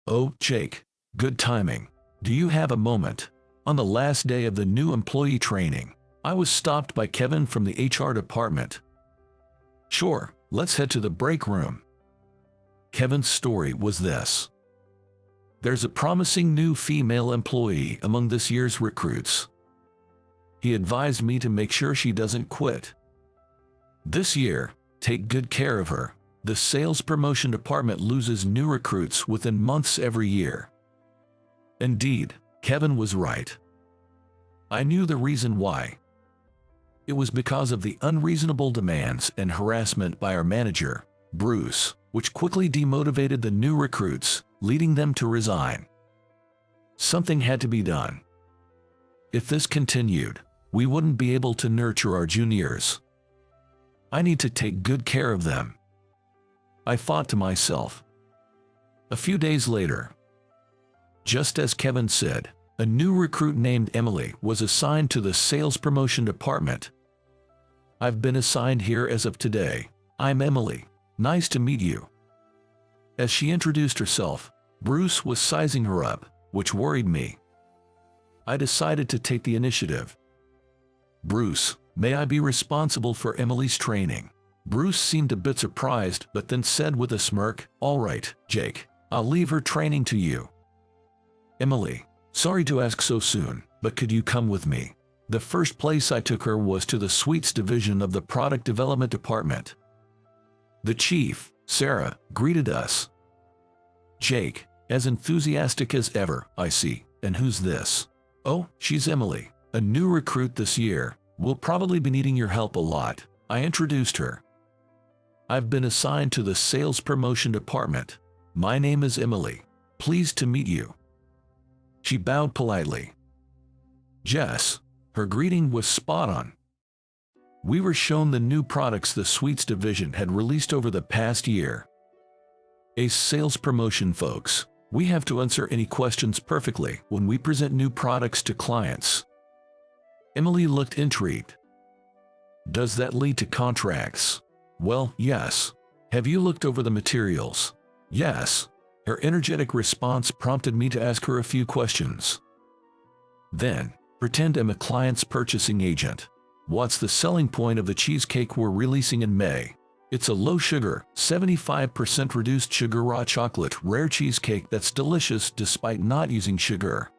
Oh, Jake, good timing. Do you have a moment? On the last day of the new employee training, I was stopped by Kevin from the HR department. Sure, let's head to the break room. Kevin's story was this. There's a promising new female employee among this year's recruits. He advised me to make sure she doesn't quit. This year, take good care of her. The sales promotion department loses new recruits within months every year. Indeed, Kevin was right. I knew the reason why. It was because of the unreasonable demands and harassment by our manager, Bruce, which quickly demotivated the new recruits, leading them to resign. Something had to be done. If this continued, we wouldn't be able to nurture our juniors. I need to take good care of them, I thought to myself. A few days later, just as Kevin said, a new recruit named Emily was assigned to the sales promotion department. I've been assigned here as of today. I'm Emily. Nice to meet you. As she introduced herself, Bruce was sizing her up, which worried me. I decided to take the initiative. Bruce, may I be responsible for Emily's training? Bruce seemed a bit surprised, but then said with a smirk, all right, Jake, I'll leave her training to you. Emily, sorry to ask so soon, but could you come with me? The first place I took her was to the sweets division of the product development department. The chief, Sarah, greeted us. Jake, as enthusiastic as ever, I see. And who's this? Oh, she's Emily, a new recruit this year. We'll probably be needing your help a lot. I introduced her. I've been assigned to the sales promotion department. My name is Emily. Pleased to meet you. She bowed politely. Jess, her greeting was spot on. We were shown the new products the sweets division had released over the past year. As sales promotion folks, we have to answer any questions perfectly when we present new products to clients. Emily looked intrigued. Does that lead to contracts? Well, yes. Have you looked over the materials? Yes. Her energetic response prompted me to ask her a few questions. Then, pretend I'm a client's purchasing agent. What's the selling point of the cheesecake we're releasing in May? It's a low-sugar, 75% reduced sugar raw chocolate rare cheesecake that's delicious despite not using sugar.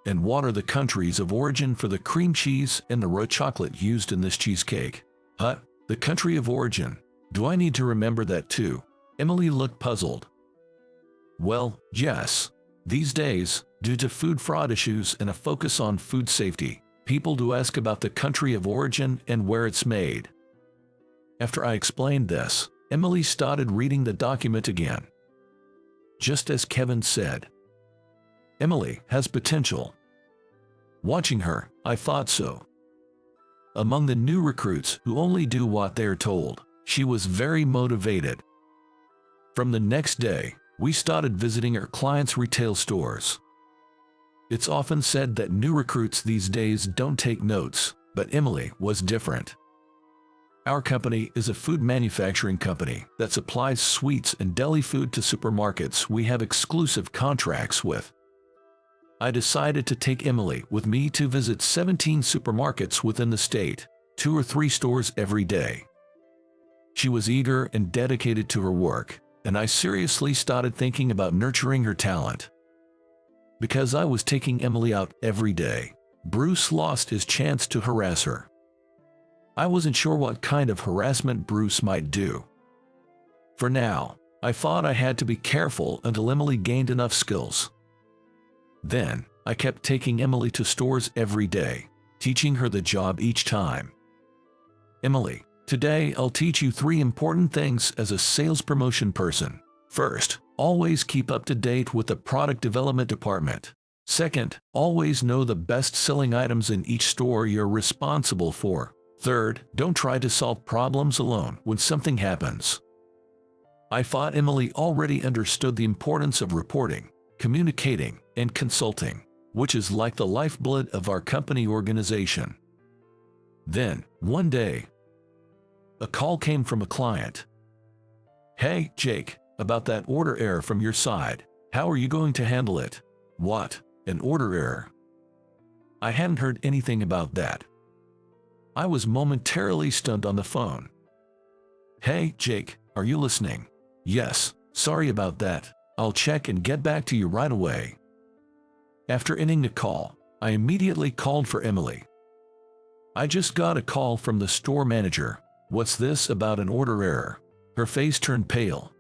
And what are the countries of origin for the cream cheese and the raw chocolate used in this cheesecake? The country of origin. Do I need to remember that too? Emily looked puzzled. Well, yes. These days, due to food fraud issues and a focus on food safety, people do ask about the country of origin and where it's made. After I explained this, Emily started reading the document again. Just as Kevin said, Emily has potential. Watching her, I thought so. Among the new recruits who only do what they are told, she was very motivated. From the next day, we started visiting our clients' retail stores. It's often said that new recruits these days don't take notes, but Emily was different. Our company is a food manufacturing company that supplies sweets and deli food to supermarkets we have exclusive contracts with. I decided to take Emily with me to visit 17 supermarkets within the state, 2 or 3 stores every day. She was eager and dedicated to her work, and I seriously started thinking about nurturing her talent. Because I was taking Emily out every day, Bruce lost his chance to harass her. I wasn't sure what kind of harassment Bruce might do. For now, I thought I had to be careful until Emily gained enough skills. Then, I kept taking Emily to stores every day, teaching her the job each time. Emily, today I'll teach you 3 important things as a sales promotion person. First, always keep up to date with the product development department. Second, always know the best-selling items in each store you're responsible for. Third, don't try to solve problems alone when something happens. I thought Emily already understood the importance of reporting, communicating, and consulting, which is like the lifeblood of our company organization. Then, one day, a call came from a client. Hey, Jake, about that order error from your side. How are you going to handle it? What? An order error? I hadn't heard anything about that. I was momentarily stunned on the phone. Hey, Jake, are you listening? Yes, sorry about that. I'll check and get back to you right away. After ending the call, I immediately called for Emily. I just got a call from the store manager. What's this about an order error? Her face turned pale.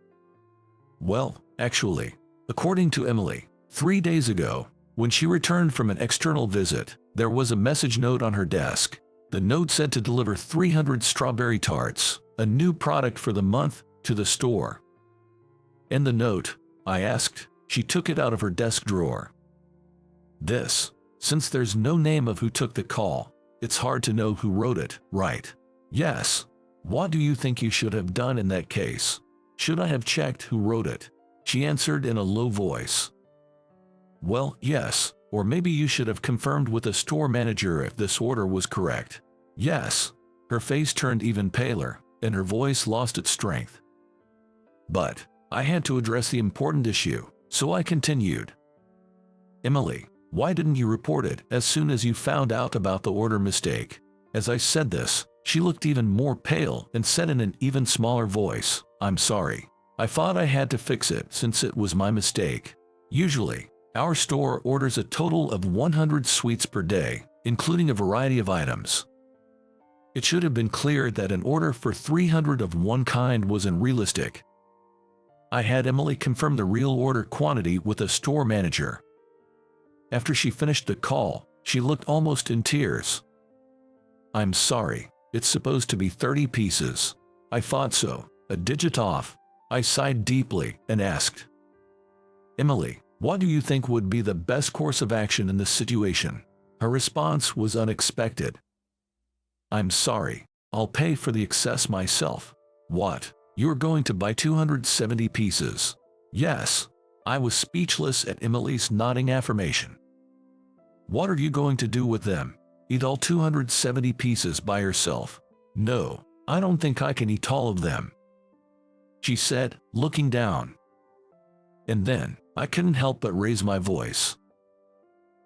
Well, actually, according to Emily, 3 days ago, when she returned from an external visit, there was a message note on her desk. The note said to deliver 300 strawberry tarts, a new product for the month, to the store. In the note, I asked, she took it out of her desk drawer. Since there's no name of who took the call, it's hard to know who wrote it, right? Yes. What do you think you should have done in that case? Should I have checked who wrote it? She answered in a low voice. Well, yes, or maybe you should have confirmed with the store manager if this order was correct. Yes. Her face turned even paler, and her voice lost its strength. But I had to address the important issue, so I continued. Emily, why didn't you report it as soon as you found out about the order mistake? As I said this, she looked even more pale and said in an even smaller voice, I'm sorry. I thought I had to fix it since it was my mistake. Usually, our store orders a total of 100 sweets per day, including a variety of items. It should have been clear that an order for 300 of one kind was unrealistic. I had Emily confirm the real order quantity with a store manager. After she finished the call, she looked almost in tears. I'm sorry, it's supposed to be 30 pieces. I thought so, a digit off. I sighed deeply and asked, Emily, what do you think would be the best course of action in this situation? Her response was unexpected. I'm sorry, I'll pay for the excess myself. What? You're going to buy 270 pieces? Yes. I was speechless at Emily's nodding affirmation. What are you going to do with them? Eat all 270 pieces by yourself? No, I don't think I can eat all of them, she said, looking down. And then, I couldn't help but raise my voice.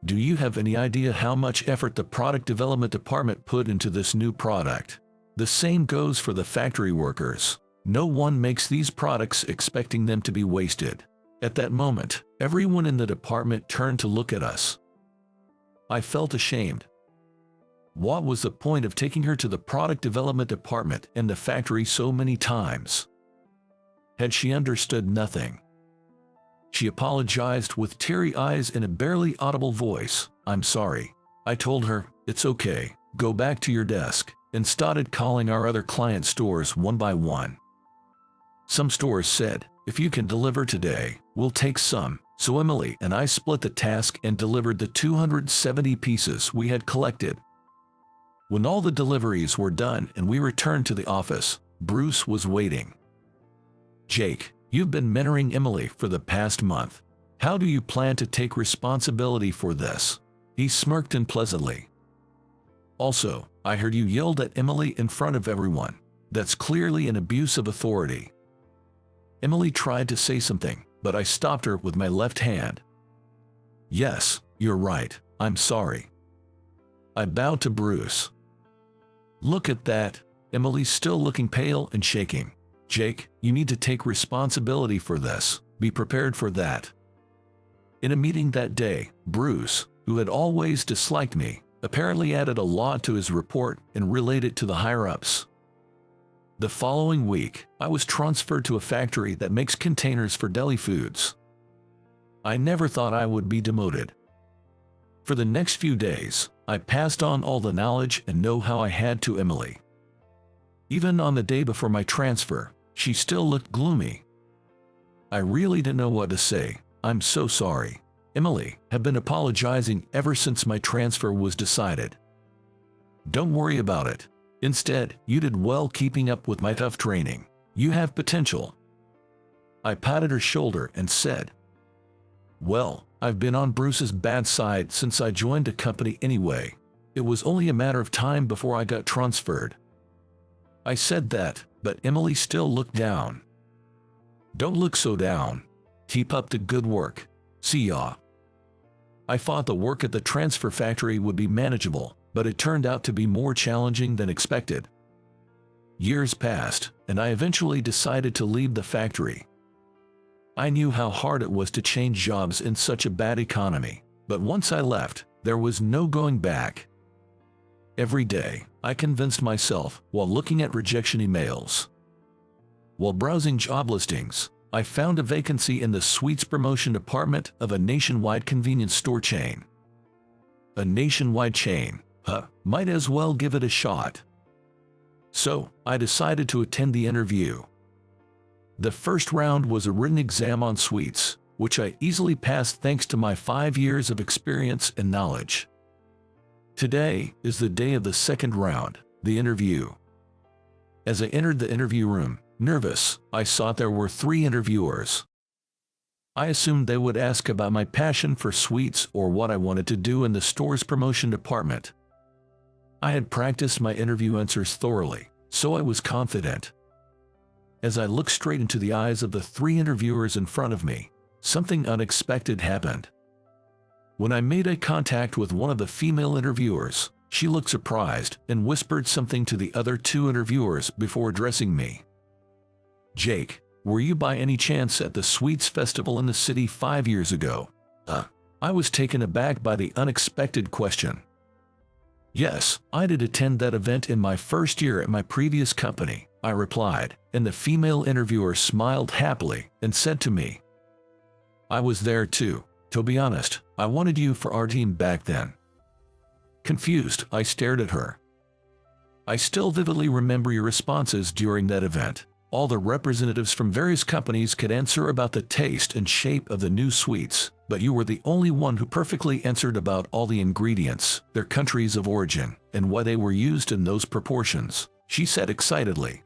Do you have any idea how much effort the product development department put into this new product? The same goes for the factory workers. No one makes these products expecting them to be wasted. At that moment, everyone in the department turned to look at us. I felt ashamed. What was the point of taking her to the product development department and the factory so many times? Had she understood nothing? She apologized with teary eyes and a barely audible voice. I'm sorry. I told her, it's okay, go back to your desk, and started calling our other client stores one by one. Some stores said, if you can deliver today, we'll take some, so Emily and I split the task and delivered the 270 pieces we had collected. When all the deliveries were done and we returned to the office, Bruce was waiting. Jake, you've been mentoring Emily for the past month. How do you plan to take responsibility for this? He smirked unpleasantly. Also, I heard you yelled at Emily in front of everyone. That's clearly an abuse of authority. Emily tried to say something, but I stopped her with my left hand. Yes, you're right, I'm sorry. I bowed to Bruce. Look at that, Emily's still looking pale and shaking. Jake, you need to take responsibility for this. Be prepared for that. In a meeting that day, Bruce, who had always disliked me, apparently added a lot to his report and relayed it to the higher-ups. The following week, I was transferred to a factory that makes containers for deli foods. I never thought I would be demoted. For the next few days, I passed on all the knowledge and know-how I had to Emily. Even on the day before my transfer, she still looked gloomy. I really didn't know what to say. I'm so sorry. Emily had been apologizing ever since my transfer was decided. Don't worry about it. Instead, you did well keeping up with my tough training. You have potential. I patted her shoulder and said, well, I've been on Bruce's bad side since I joined the company anyway. It was only a matter of time before I got transferred. I said that, but Emily still looked down. Don't look so down. Keep up the good work. See ya. I thought the work at the transfer factory would be manageable, but it turned out to be more challenging than expected. Years passed, and I eventually decided to leave the factory. I knew how hard it was to change jobs in such a bad economy, but once I left, there was no going back. Every day, I convinced myself while looking at rejection emails. While browsing job listings, I found a vacancy in the sweets promotion department of a nationwide convenience store chain. A nationwide chain, might as well give it a shot. So, I decided to attend the interview. The first round was a written exam on sweets, which I easily passed thanks to my 5 years of experience and knowledge. Today is the day of the second round, the interview. As I entered the interview room, nervous, I saw there were 3 interviewers. I assumed they would ask about my passion for sweets or what I wanted to do in the store's promotion department. I had practiced my interview answers thoroughly, so I was confident. As I looked straight into the eyes of the 3 interviewers in front of me, something unexpected happened. When I made eye contact with one of the female interviewers, she looked surprised and whispered something to the other 2 interviewers before addressing me. "Jake, were you by any chance at the Sweets Festival in the city 5 years ago?" I was taken aback by the unexpected question. "Yes, I did attend that event in my first year at my previous company," I replied, and the female interviewer smiled happily and said to me, "I was there too. To be honest, I wanted you for our team back then." Confused, I stared at her. "I still vividly remember your responses during that event. All the representatives from various companies could answer about the taste and shape of the new sweets, but you were the only one who perfectly answered about all the ingredients, their countries of origin, and why they were used in those proportions," she said excitedly.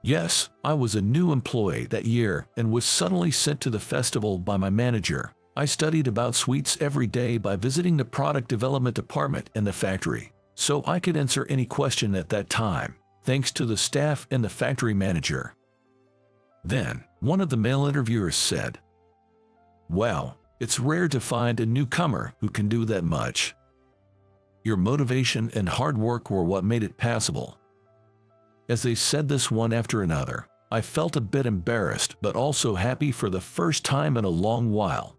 Yes, I was a new employee that year and was suddenly sent to the festival by my manager. I studied about sweets every day by visiting the product development department in the factory, so I could answer any question at that time, thanks to the staff and the factory manager. Then, one of the male interviewers said, "Wow, it's rare to find a newcomer who can do that much. Your motivation and hard work were what made it passable." As they said this one after another, I felt a bit embarrassed but also happy for the first time in a long while.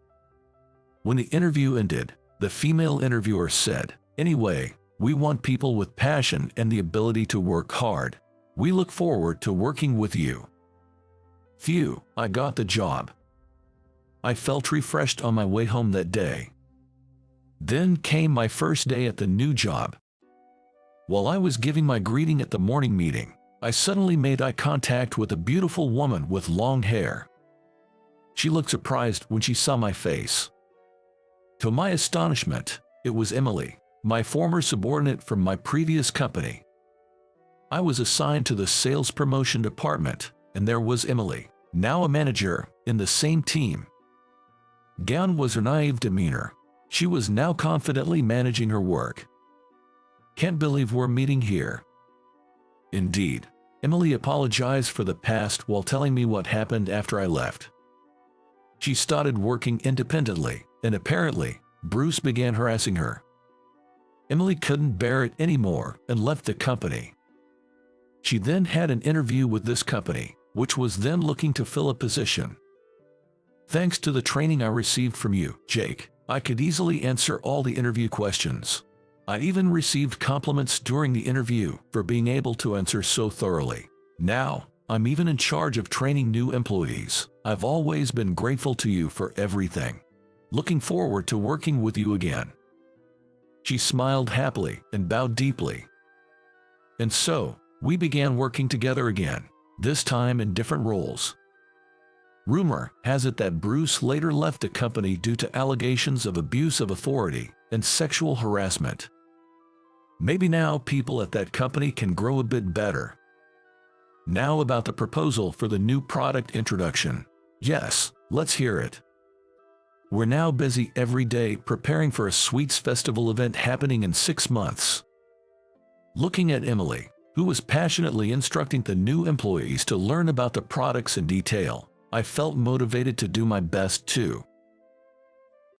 When the interview ended, the female interviewer said, "Anyway, we want people with passion and the ability to work hard. We look forward to working with you." Phew, I got the job. I felt refreshed on my way home that day. Then came my first day at the new job. While I was giving my greeting at the morning meeting, I suddenly made eye contact with a beautiful woman with long hair. She looked surprised when she saw my face. To my astonishment, it was Emily, my former subordinate from my previous company. I was assigned to the sales promotion department, and there was Emily, now a manager, in the same team. Gone was her naive demeanor. She was now confidently managing her work. "Can't believe we're meeting here." Indeed, Emily apologized for the past while telling me what happened after I left. She started working independently, and apparently, Bruce began harassing her. Emily couldn't bear it anymore and left the company. She then had an interview with this company, which was then looking to fill a position. Thanks to the training I received from you, Jake, I could easily answer all the interview questions. I even received compliments during the interview for being able to answer so thoroughly. Now, I'm even in charge of training new employees. I've always been grateful to you for everything. Looking forward to working with you again." She smiled happily and bowed deeply. And so, we began working together again, this time in different roles. Rumor has it that Bruce later left the company due to allegations of abuse of authority and sexual harassment. Maybe now people at that company can grow a bit better. Now about the proposal for the new product introduction. Yes, let's hear it. We're now busy every day preparing for a Sweets Festival event happening in 6 months. Looking at Emily, who was passionately instructing the new employees to learn about the products in detail, I felt motivated to do my best too.